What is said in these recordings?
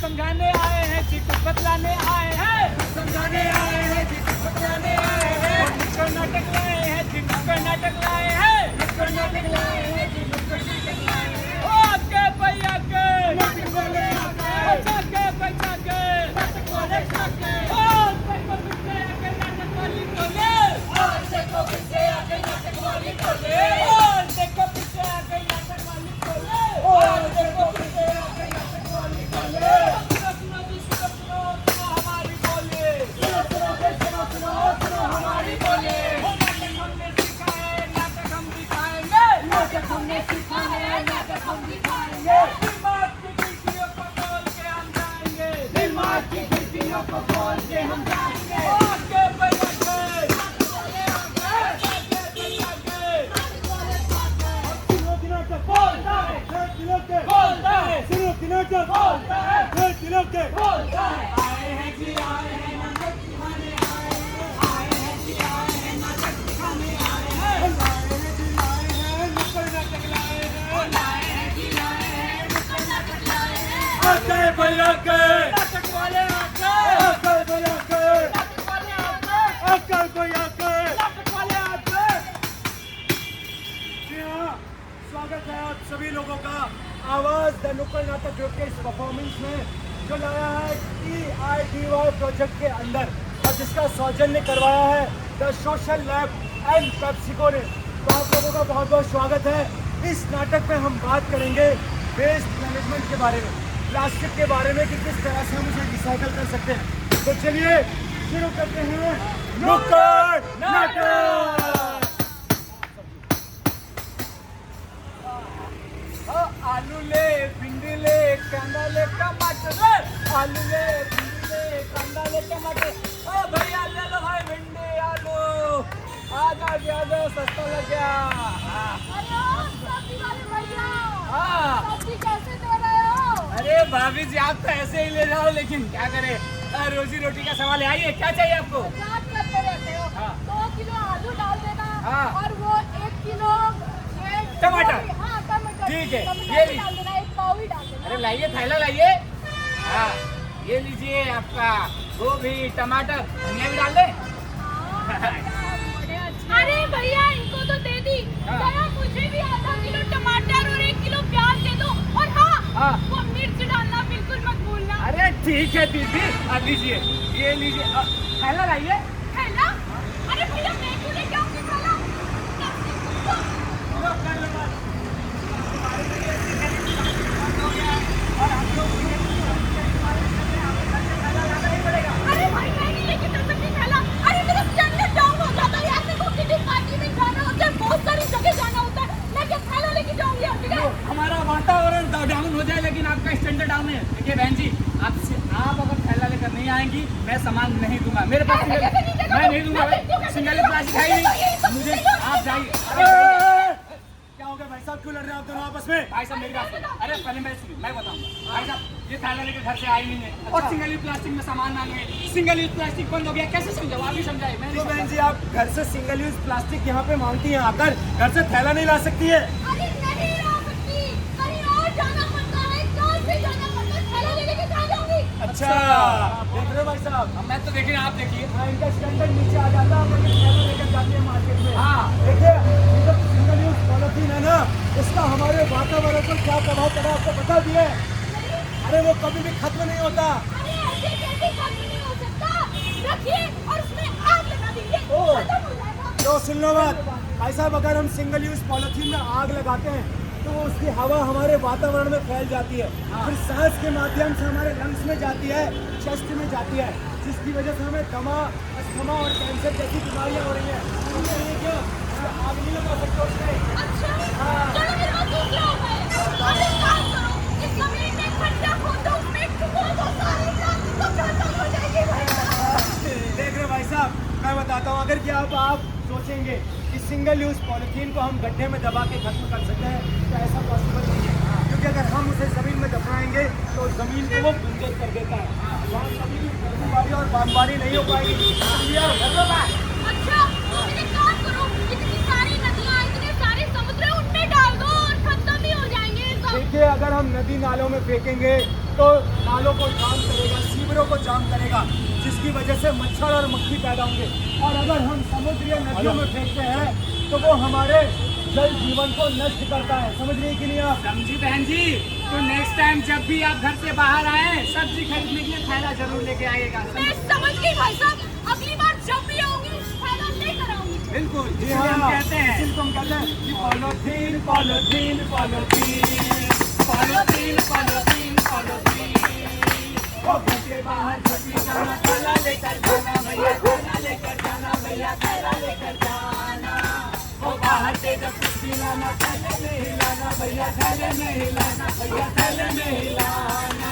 समझाने आए हैं जी, कुछ बतलाने आए हैं, समझाने आए हैं जी, कुछ बतलाने आए हैं। नुक्कड़ नाटक लाए हैं जी, नुक्कड़ नाटक लाए हैं, नुक्कड़ नाटक लाए हैं जी, नुक्कड़ नाटक लाए हैं। ओ आके भैया के नाटक वाले आके, बचा के बचा के नाटक वाले आके, ओ देखो पीछे आके नाटक वाली बोले, और देखो पीछे आके नाटक वाली बोले, और देखो पीछे आके नाटक वाली बोले, और देखो पीछे आके नाटक वाली बोले। सुनो सुनो जी, सुनो सुनो सुनो हमारी बोले, सुनो सुनो के सुनो सुनो सुनो हमारी बोले। नाटक हमने सीखा है, नाटक हम दिखाएंगे, नाटक हमने सीखा है, नाटक हम दिखाएंगे। दिमाग की खिड़कियों को खोल के हम जाएंगे, दिमाग की खिड़कियों को खोल के हम जाएंगे। आके भैया के आके भैया के सुनो की नाटक बोलता है, दिलों के बोलता है, सुनो की नाटक बोलता है, दिलों के बोलता है। आए हैं जी, आए हैं नाटक दिखाने आए हैं। आए हैं जी, आए हैं नाटक दिखाने आए हैं। आए हैं जी, आए हैं नुक्कड़ नाटक लाए हैं। आए हैं जी, आए हैं नुक्कड़ नाटक लाए हैं। आके भैया के नाटक वाले आके, अक्कल भैया के, नाटक वाले आके, अक्कल भैया के। नाटक वाले आके। जी हाँ, स्वागत है आप सभी लोगों का आवाज द नुक्कड़ नाटक ग्रुप के इस परफॉर्मेंस में, जो लाया है EIDY प्रोजेक्ट के अंदर और जिसका सौजन्य करवाया है the social lab and PepsiCo ने। तो आप लोगों का बहुत बहुत स्वागत है। इस नाटक में हम बात करेंगे वेस्ट मैनेजमेंट के बारे में, प्लास्टिक के बारे में कि किस तरह से हम उसे रिसाइकल कर सकते हैं। तो चलिए शुरू करते हैं नुक्कड़ नाटक। आलू ले, भिंडी ले, कांदा ले, टमाटर ले, आलू ले, भिंडी ले, कांदा ले, टमाटर। ओ भैया ले लो भाई भिंडी आलू, आ जाओ सस्ता लग गया। सब्जी वाले भैया, हाँ सब्जी कैसे दे रहे हो? अरे भाभी जी आप तो ऐसे ही ले जाओ, लेकिन क्या करें, रोजी रोटी का सवाल है। आइए क्या चाहिए आपको? मजाक करते रहते हो। हाँ। 2 किलो आलू डाल देना हाँ। और वो 1 किलो ये टमाटर। हाँ टमाटर। ठीक है, टमाटर ये भी ली। डाल देना, 1 पाव ही डाल देना। अरे लाइए, थैला लाइए। हाँ ये लीजिए आपका गोभी, टमाटर, धनिया भी डाल दे। अरे भैया इनको तो दे दी। हाँ। जरा मुझे भी आधा किलो टमाटर और 1 किलो प्याज दे दो। और हाँ, वो मिर्च डालना बिल्कुल मत भूलना। अरे ठीक है दीदी, अब लीजिए, ये लीजिए, थैला लाइए। है ना? अरे भैया मैं क्यों लेके आऊंगी खाना? अरे भाई मैं नहीं लेके चल सकती थैला। अरे मेरा स्टैंडर्ड डाउन हो जाता है। ऐसे को किसी पार्टी में जाना होता है, बहुत सारी जगह जाना होता है। मैं क्या थैला लेके जाऊंगी अब? ठीक है? हमारा वातावरण डाउन हो जाए, लेकिन आपका स्टैंडर्ड डाउन है। देखिए बहन जी, आप अगर थैला लेकर नहीं आएंगी, मैं सामान नहीं दूंगा। मेरे पास ऐसे कैसे नहीं देगा? मैं नहीं दूंगा ऐसे क्यों भाई, कैसे सिंगल नहीं प्लास्टिक है ही देगा? नहीं। मुझे आप जाइए। क्या हो गया भाई साहब, क्यों लड़ रहे हैं आप दोनों आपस में? भाई साहब मेरी बात सुनिए। अरे पहले मैं बताऊंगा। भाई साहब ये थैला लेकर घर से आई नहीं है और सिंगल यूज प्लास्टिक में सामान मांगे। सिंगल यूज प्लास्टिक बंद हो गया, कैसे समझाओ? आप ही समझाइए। मैं नहीं तो बहन समझा। जी, आप घर से सिंगल यूज प्लास्टिक यहाँ पे मांगती हैं, आकर घर से थैला नहीं ला सकती है? अरे नहीं ला सकती, कहीं और जाना पड़ता है, कहाँ से जाना पड़ता है, थैला लेके कहाँ जाऊंगी? अच्छा देख रहे हो भाई साहब, अब मैं तो देखिए, आप देखिए। हाँ, इनका स्टैंडर्ड नीचे आ जाता है, अपन थैला लेकर जाते हैं मार्केट में। हाँ। देखिए ये जो सिंगल यूज पॉलिथीन है ना, इसका हमारे वातावरण पर क्या प्रभाव पड़ा आपको बता दिए? अरे वो कभी भी खत्म नहीं होता। अरे ऐसे कैसे खत्म नहीं हो सकता? रखिए और उसमें आग लगा दीजिए, ओह। खत्म हो जाएगा। तो सुन लो बात भाई साहब, अगर हम सिंगल यूज पॉलिथीन में आग लगाते हैं तो उसकी हवा हमारे वातावरण में फैल जाती है, फिर सांस के माध्यम से हमारे लंग्स में जाती है, चेस्ट में जाती है, जिसकी वजह से हमें दमा, अस्थमा और कैंसर जैसी बीमारियां हो रही हैं। समझ रही हैं क्या? आग नहीं लगा सकते उसमें। अच्छा, हाँ। चलो मेरे पास दूसरा उपाय है। अब एक काम करो, इस जमीन में खड्डा खोद दो, उसमें ठुको दो सारी रात, तो खत्म हो जाएगी भाई साहब। देख रहे हो भाई साहब, मैं बताता हूँ, अगर क्या आप सोचेंगे कि सिंगल यूज पॉलिथीन को हम गड्ढे में दबा के खत्म कर सकते हैं, तो ऐसा पॉसिबल नहीं है, क्योंकि अगर हम उसे जमीन में दफनाएंगे तो जमीन को वो बंजर कर देता है, वहाँ कभी भी खेतीबाड़ी और बागबानी नहीं हो पाएगी। अच्छा, तो फिर एक काम करो, इतनी सारी नदियाँ, इतने सारे समुद्र, उनमें डाल दो और खत्म ही हो जाएंगे सब। देखिए, अगर हम नदी नालों में फेंकेंगे तो नालों को जाम करेगा, सीवरों को जाम करेगा, जिसकी वजह से मच्छर और मक्खी पैदा होंगे। और अगर हम समुद्र या नदियों में फेंकते हैं तो वो हमारे जल जीवन को नष्ट करता है। समझ रही कि नहीं आप? समझी बहन जी। तो नेक्स्ट टाइम जब भी आप घर से बाहर आए, सब्जी खरीदने के लिए थैला जरूर लेके आइएगा। मैं समझ गई भाई साहब, अगली बार जब भी आऊंगी थैला लेकर आऊंगी। बिल्कुल, जी इसलिए हाँ, हम कहते हैं इसी को हम कहते हैं कि polythene polythene polythene polythene polythene polythene. ओ घर के बाहर छठी जाना, थैला लेकर जाना भैया, थैला लेकर जाना भैया, थैला लेकर जाना। ओ बाहर से जब कुछ लाना, थैले में हिलाना भैया, थैले में हिलाना भैया, थैले में हिलाना।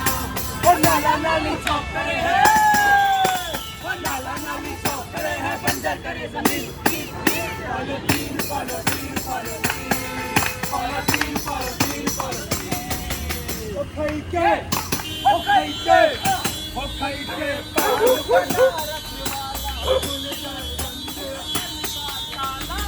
ओ नाला नाली चौक करे है, ओ नाला नाली चौक करे है, बंजर करे जमीन। Polythene polythene polythene polythene polythene polythene. ओ खैके, ओ खैके, ओ खैके पागल बना रखवाला, भूल कर बंदे काला।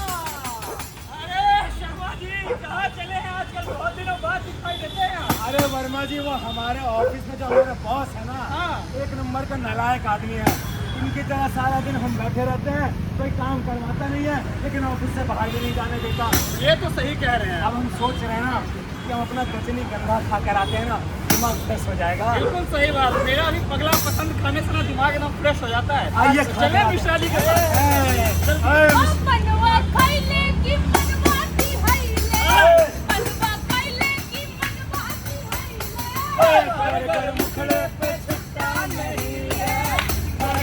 अरे शर्मा जी, कहाँ चले हैं आजकल? बहुत दिनों बाद दिखाई देते हैं। अरे वर्मा जी, वो हमारे ऑफिस में जो हमारे बॉस है ना, हाँ। एक नंबर का नालायक आदमी है। इनकी तरह सारा दिन हम बैठे रहते हैं, कोई काम करवाता नहीं है, लेकिन ऑफिस से बाहर भी नहीं जाने देता। ये तो सही कह रहे हैं। अब हम सोच रहे हैं ना कि हम अपना गजनी गंगा खा कर आते हैं ना, दिमाग फ्रेश हो जाएगा। बिल्कुल सही बात। मेरा भी पगला पसंद खाने से ना दिमाग एकदम फ्रेश हो जाता है। आइए चले मिश्रा जी के साथ। मनवा खैले की मनवाती हैले, मनवा खैले की मनवाती हैले। घर मुखड़े पे छुट्टा नहीं है,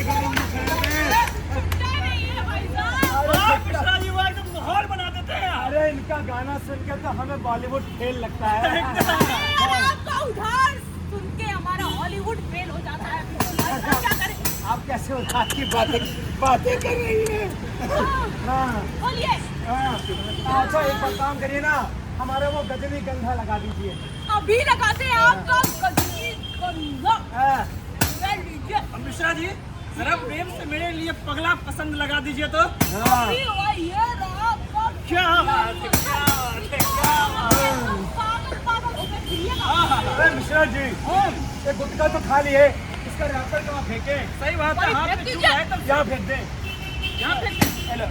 घर मुखड़े पे। छुट्टा नहीं है भाई साहब। आप मिश्रा जी वो एकदम माहौल बना देते हैं। अरे इनका गाना सुन के तो हमें बॉलीवुड फेल लगता है। अरे आपका उधार सुन के हमारा हॉलीवुड फेल हो जाता है। क्या करें? आप कैसे उधार की बातें कर रही हैं? हाँ, बोलिए। हाँ। अच्छा एक बार काम करिए ना, हमारे वो गजनी गंधा लगा दीजिए। अभी लगाते हैं आपका गजनी गंगा। हाँ। ले लीजिए। अब मिश्रा जी जरा प्रेम से मेरे लिए पगला पसंद लगा दीजिए तो। हाँ। अभी ये रहा आपका क्या बात है, क्या बात है, क्या बात है। पागल पागल होकर फिरिएगा। हाँ, हाँ, हाँ। अरे मिश्रा जी, ये गुटखा तो खा लिए, इसका रैपर कहाँ फेंके? सही बात है। भाई, हाथ फेंक में चूक दीजिए। है तब यहाँ फेंक दे। यहाँ पे। हेलो।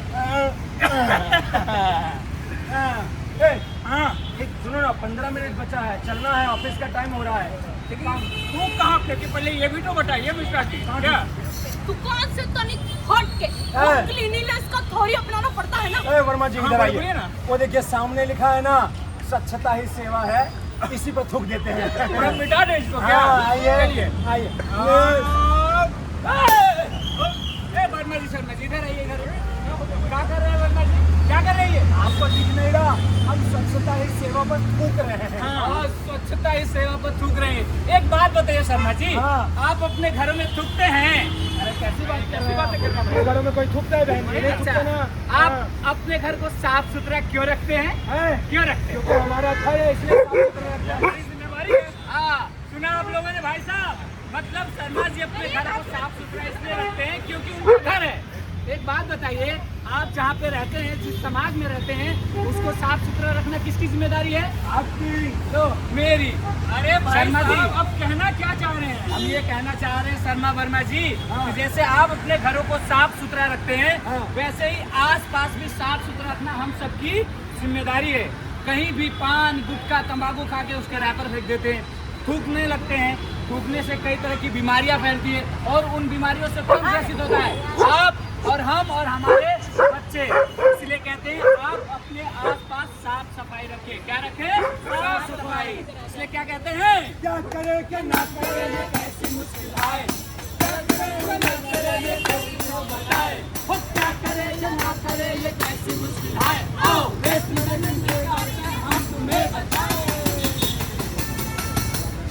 हाँ, एक सुनो ना, 15 मिनट बचा है, चलना है, ऑफिस का टाइम हो रहा है। एक काम, तू कहाँ फेंके? पहले ये भी तो बताइए मिश्रा जी। क्या? दुकान से तनिक हट के हाँ। क्लीनिनेस का थोड़ी अपनाना पड़ता है ना। ए वर्मा जी हाँ, इधर बोलिए आइए। ना। वो देखिए सामने लिखा है ना, स्वच्छता ही सेवा है, इसी पर थूक देते हैं। पूरा मिटा दे इसको क्या? हाँ, आइए चलिए। आइए। ए वर्मा जी, शर्मा जी इधर आइए, इधर। क्या कर रहे हैं वर्मा जी? क्या कर रही है? आपको दिख नहीं रहा, हम स्वच्छता ही सेवा पर थूक रहे हैं। हाँ, स्वच्छता ही सेवा पर थूक रहे हैं। एक बात बताइए शर्मा जी, हाँ। आप अपने घरों में थूकते हैं? अरे कैसी बात, कैसी बातें करना मेरे घरों में कोई थूकता है बहन जी? नहीं थूकता ना। आप अपने घर को साफ सुथरा क्यों रखते हैं? हैं? क्यों रखते हैं? क्योंकि हमारा घर है, इसलिए साफ सुथरा रखते हैं। हमारी जिम्मेवारी है। हाँ, सुना आप लोगों ने भाई साहब? मतलब शर्मा जी अपने घर को साफ सुथरा इसलिए रखते हैं क्योंकि उनका घर है। एक बात बताइए, आप जहाँ पे रहते हैं, जिस समाज में रहते हैं, उसको साफ सुथरा रखना किसकी जिम्मेदारी है? आपकी। तो मेरी। अरे भाई शर्मा जी, साहब, अब कहना क्या चाह रहे हैं? हम ये कहना चाह रहे हैं शर्मा वर्मा जी, हाँ। कि जैसे आप अपने घरों को साफ सुथरा रखते हैं, हाँ। वैसे ही आसपास भी साफ सुथरा रखना हम सबकी जिम्मेदारी है। कहीं भी पान गुटखा तंबाकू खा के उसके रैपर फेंक देते हैं, थूकने लगते हैं। थूकने से कई तरह की बीमारियां फैलती है, और उन बीमारियों से कौन ग्रसित होता है? आप और हम और हमारे बच्चे। इसलिए कहते हैं आप अपने आसपास साफ सफाई रखें। क्या रखें? साफ सफाई। इसलिए क्या कहते हैं? क्या करे कि ना करे, ये कैसी मुश्किल आए। क्या करे कि ना करे, ये कोई तो बताए। हो क्या करे या ना करे, ये कैसी मुश्किल है। आओ वेस्ट मैनेजमेंट के करके हम तुम्हें बचाएं।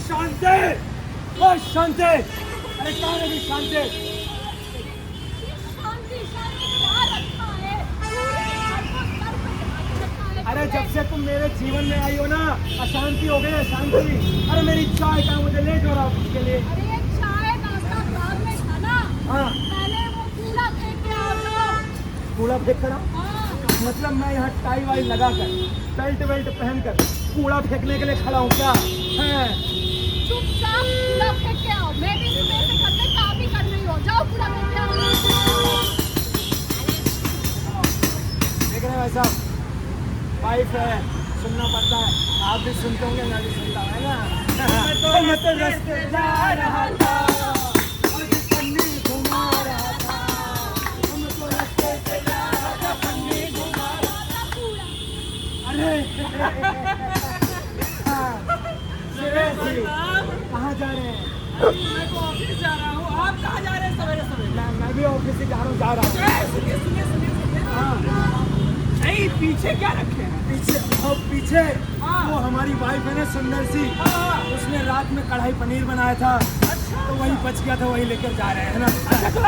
शांति, ओ शांति। अरे कौन है भी शांति? शांति शांति क्या रखा है? पूरे घर को सर पे चढ़ा रखा है। अरे जब से तुम मेरे जीवन में आई हो ना, अशांति हो गई, अशांति। अरे मेरी चाय का, मुझे लेट हो रहा है उसके लिए। अरे ये चाय नाश्ता बाद में खाना, हाँ। पहले वो कूड़ा फेंक के आओ तो। कूड़ा फेंक कर आओ? हाँ। मतलब मैं यहाँ टाई वाई लगा कर, बेल्ट वेल्ट पहन कर कूड़ा फेंकने के लिए खड़ा हूँ क्या? हैं? चुपचाप कूड़ा फेंक के आओ। मैं भी सुबह से घर में काम ही कर रही हूँ। जाओ कूड़ा फेंक के आओ। देख रहे हैं भाई साहब, वाइफ है, सुनना पड़ता है। आप भी सुनते होंगे, मैं भी सुनता हूँ, है ना। मैं तो रास्ते जा रहा था, पन्नी घुमा रहा था, हम तो रास्ते से जा रहा था, पन्नी घुमा रहा था। अरे हाँ, सीरियसली कहाँ जा रहे हैं? मैं तो ऑफिस जा रहा हूँ। आप कहाँ जा रहे हैं सवेरे सवेरे? मैं भी ऑफिस से जा रहा हूँ, जा रहा हूँ। सुनिए सुनिए सुनिए सुनिए। हाँ, नहीं, पीछे क्या रखे हैं? पीछे पीछे हाँ। वो हमारी वाइफ है ना, सुंदर सी, हाँ। उसने रात में कढ़ाई पनीर बनाया था, अच्छा तो वही बच गया था, वही लेकर जा रहे हैं, है ना।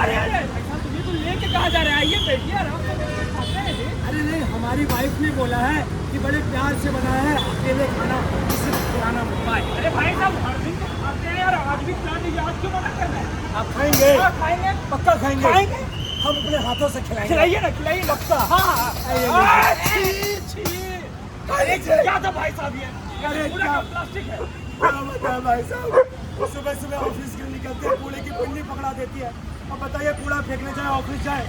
अरे अरे ऐसा तुझे तो लेके कहाँ जा रहे हैं? आइए बैठिए, आराम से खाते हैं जी। अरे नहीं, हमारी वाइफ ने बोला है कि बड़े प्यार से बनाया है, अकेले खाना किसी को खिलाना मत। अरे भाई साहब, हर दिन तो खाते हैं यार, आज भी खिला दीजिए। आज क्यों मना कर रहे हैं? आप खाएंगे? हाँ, खाएंगे। पक्का खाएंगे? खाएंगे। हम अपने हाथों से खिलाएंगे। खिलाइए ना, खिलाइए। पक्का। हाँ हाँ। आइए, छी छी। अरे क्या था भाई साहब ये? अरे पूरा क्या? का प्लास्टिक है। क्या बताया भाई साहब, सुबह सुबह ऑफिस के निकलते हैं, कूड़े की पन्नी पकड़ा देती है। अब बताइए, कूड़ा फेंकने जाए, ऑफिस जाए?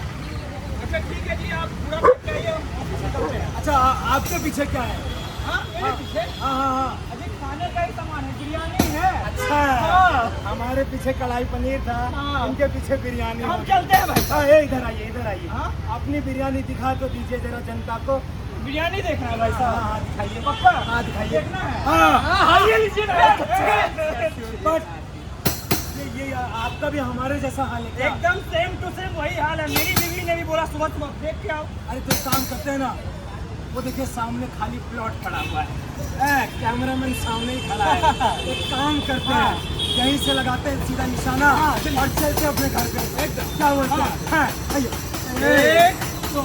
अच्छा ठीक है जी, आप पूरा फेंक के आइए, हम ऑफिस से चलते हैं। अच्छा, आपके पीछे क्या है? हाँ, मेरे पीछे हाँ हाँ हाँ। अभी खाने का ही सामान है, बिरयानी है। अच्छा, हाँ। हमारे पीछे कढ़ाई पनीर था, हाँ। उनके पीछे बिरयानी। हम चलते हैं भाई। हाँ, ये इधर आइए, इधर आइए। हाँ? अपनी बिरयानी दिखा तो दीजिए जरा जनता को। बिरयानी देखना है भाई साहब? हाँ, दिखाइए। पक्का? हाँ, दिखाइए। देखना है? हाँ। हाँ, ये लीजिए ना। बट ये आपका भी हमारे जैसा हाल है क्या? एकदम सेम टू सेम वही हाल है। मेरी बीवी ने भी बोला सुबह सुबह देख के आओ। अरे तो काम करते हैं ना, वो देखिए सामने खाली प्लॉट पड़ा हुआ है, कैमरामैन सामने ही खड़ा है। एक काम करते हैं, यहीं से लगाते हैं सीधा निशाना और चलते अपने घर पे। क्या बोलते हैं? हाँ, आइए। एक, दो।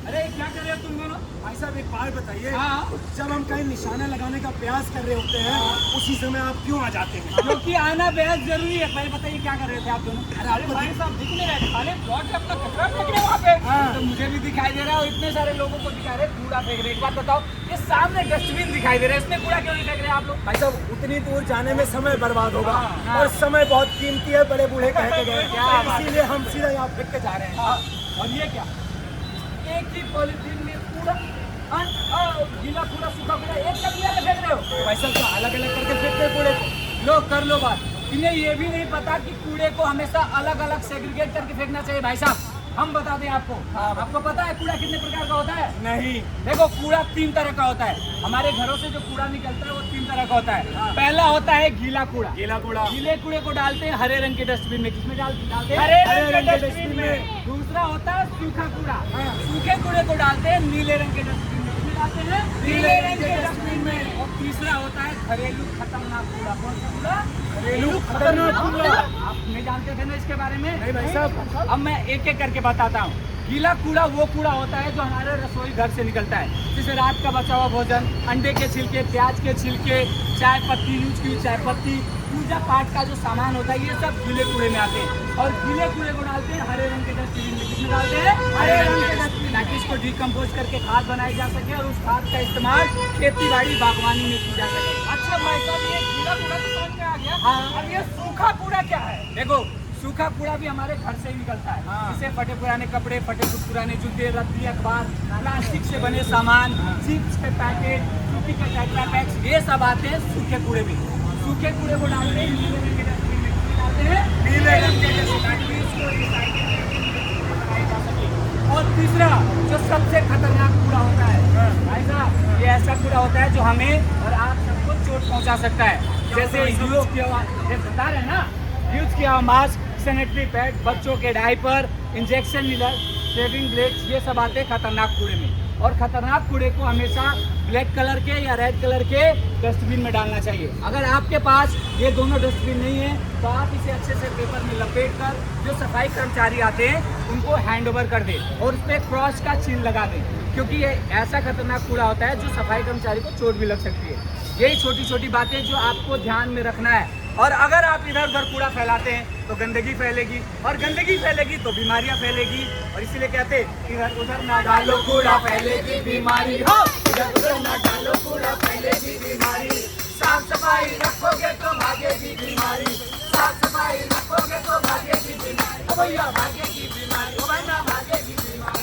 अरे क्या कर रहे हो तुम दोनों? भाई साहब, एक बात बताइए, हाँ। जब हम कहीं निशाना लगाने का प्रयास कर रहे होते हैं, उसी समय आप क्यों आ जाते हैं? क्योंकि आना बेहद जरूरी है। पहले बताइए क्या कर रहे थे आप दोनों? अरे भाई साहब, दिख नहीं रहे, खाली प्लॉट पे अपना कचरा फेंक रहे वहाँ पे। हाँ। तो मुझे भी दिखाई दे रहा है और इतने सारे लोगों को दिखा रहे कूड़ा फेंक रहे। एक बात बताओ, ये सामने डस्टबिन दिखाई दे रहा है, इसमें कूड़ा क्यों नहीं फेंक रहे आप लोग? भाई साहब, उतनी दूर जाने में समय बर्बाद होगा, हाँ। और समय बहुत कीमती है, बड़े बूढ़े कह के गए, क्या बात है। इसीलिए हम सीधा यहाँ फेंक के जा रहे हैं। हाँ, और ये क्या? एक ही पॉलिथीन में पूरा गीला कूड़ा सूखा कूड़ा एक कप में फेंक रहे हो? भाई साहब, तो अलग अलग करके फेंकते हैं कूड़े को। लो कर लो बात। इन्हें ये भी नहीं पता कि कूड़े को हमेशा अलग अलग सेग्रीगेट करके फेंकना चाहिए। भाई साहब, हम बता दें आपको। आपको पता है कूड़ा कितने प्रकार का होता है? नहीं। देखो, कूड़ा 3 तरह का होता है। हमारे घरों से जो कूड़ा निकलता है वो 3 तरह का होता है। पहला होता है गीला कूड़ा। गीला कूड़ा गीले कूड़े को डालते हैं हरे रंग के डस्टबिन में। किसमें डालते हैं? हरे रंग के डस्टबिन में। दूसरा होता है सूखा कूड़ा। सूखे कूड़े को डालते हैं नीले रंग के डस्टबिन में। किसमें डालते हैं? नीले रंग के डस्टबिन में। और तीसरा होता है घरेलू खतरनाक कूड़ा। कौन सा कूड़ा? घरेलू खतरनाक कूड़ा। आप नहीं जानते थे ना इसके बारे में? नहीं भाई साहब। अब मैं एक एक करके बताता हूँ। गीला कूड़ा वो कूड़ा होता है जो हमारे रसोई घर से निकलता है, जैसे रात का बचा हुआ भोजन, अंडे के छिलके, प्याज के छिलके, चाय पत्ती, यूज की चाय पत्ती, पूजा पाठ का जो सामान होता है, ये सब गीले कूड़े में आते हैं। और गीले कूड़े को डालते हैं हरे रंग के डस्टबिन में। किसमें डालते हैं? हरे रंग के डस्टबिन, ताकि इसको डिकम्पोज करके खाद बनाई जा सके और उस खाद का इस्तेमाल खेती बाड़ी बागवानी में की जा सके। अच्छा भाई साहब, ये गीला कूड़ा तो समझ में आ गया। हाँ। अब ये सूखा कूड़ा क्या है? देखो, सूखा कूड़ा भी हमारे घर से ही निकलता है। जैसे फटे पुराने कपड़े, फटे पुराने जूते, रद्दी, अखबार, प्लास्टिक से बने सामान, चिप्स के पैकेट, फ्रूटी के टेट्रा पैक्स, ये सब आते हैं सूखे कूड़े में। सूखे कूड़े को डालते हैं नीले रंग के डस्टबिन में। डालते हैं नीले रंग के डस्टबिन, ताकि इसको रिसाइकिल बनाया जा सके। और तीसरा जो सबसे खतरनाक कूड़ा होता है भाई साहब, ये ऐसा कूड़ा होता है जो हमें और आप सबको चोट पहुंचा सकता है। जैसे यूज किया हुआ, बता रहे हैं ना, यूज किया हुआ मास्क, सैनिटरी पैड, बच्चों के diaper, injection needle, shaving blades, ये सब आते हैं खतरनाक कूड़े में। और खतरनाक कूड़े को हमेशा ब्लैक कलर के या रेड कलर के डस्टबिन में डालना चाहिए। अगर आपके पास ये दोनों डस्टबिन नहीं है तो आप इसे अच्छे से पेपर में लपेट कर जो सफाई कर्मचारी आते हैं उनको हैंड ओवर कर दें और उस पर क्रॉस का चिन्ह लगा दें, क्योंकि ये ऐसा खतरनाक कूड़ा होता है जो सफाई कर्मचारी को चोट भी लग सकती है। यही छोटी छोटी बातें जो आपको ध्यान में रखना है और अगर आप इधर उधर कूड़ा फैलाते हैं तो गंदगी फैलेगी, और गंदगी फैलेगी तो बीमारियां फैलेगी। और इसीलिए कहते हैं इधर उधर ना डालो कूड़ा फैलेगी बीमारी, हो इधर उधर ना डालो कूड़ा फैलेगी बीमारी। साफ सफाई रखोगे तो भागेगी बीमारी, साफ सफाई रखोगे तो भागेगी बीमारी, ओ भैया भागेगी बीमारी, ओ भाई ना भागेगी बीमारी।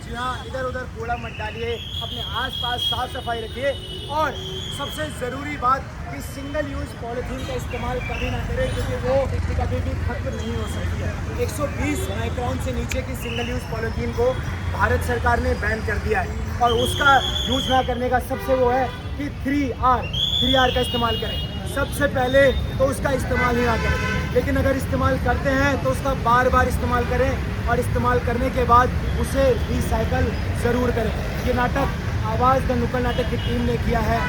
जी हाँ, इधर उधर कूड़ा मत डालिए, अपने आसपास साफ सफाई रखिए। और सबसे ज़रूरी बात कि सिंगल यूज़ पॉलीथीन का इस्तेमाल कभी ना करें, क्योंकि वो कभी भी खत्म नहीं हो सकती है। 120 माइक्रॉन से नीचे की सिंगल यूज़ पॉलीथीन को भारत सरकार ने बैन कर दिया है, और उसका यूज़ ना करने का सबसे वो है कि 3R का इस्तेमाल करें। सबसे पहले तो उसका इस्तेमाल ही ना करें, लेकिन अगर इस्तेमाल करते हैं तो उसका बार बार इस्तेमाल करें, और इस्तेमाल करने के बाद उसे रिसाइकल ज़रूर करें। ये नाटक आवाज़ द नुक्कड़ नाटक की टीम ने किया है,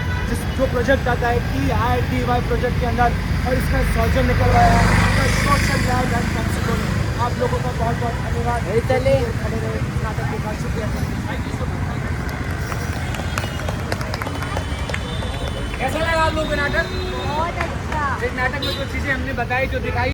जो प्रोजेक्ट आता है EIDY प्रोजेक्ट के अंदर, और इसका सौजन्य करवाया है सोशल लैब एंड कैप्सिको ने। आप लोगों का बहुत बहुत धन्यवाद। खड़े रहे नाटक के साथ, शुक्रिया। कैसा लगा आप लोगों को नाटक? बहुत अच्छा। इस नाटक में जो चीजें हमने बताई, जो दिखाई,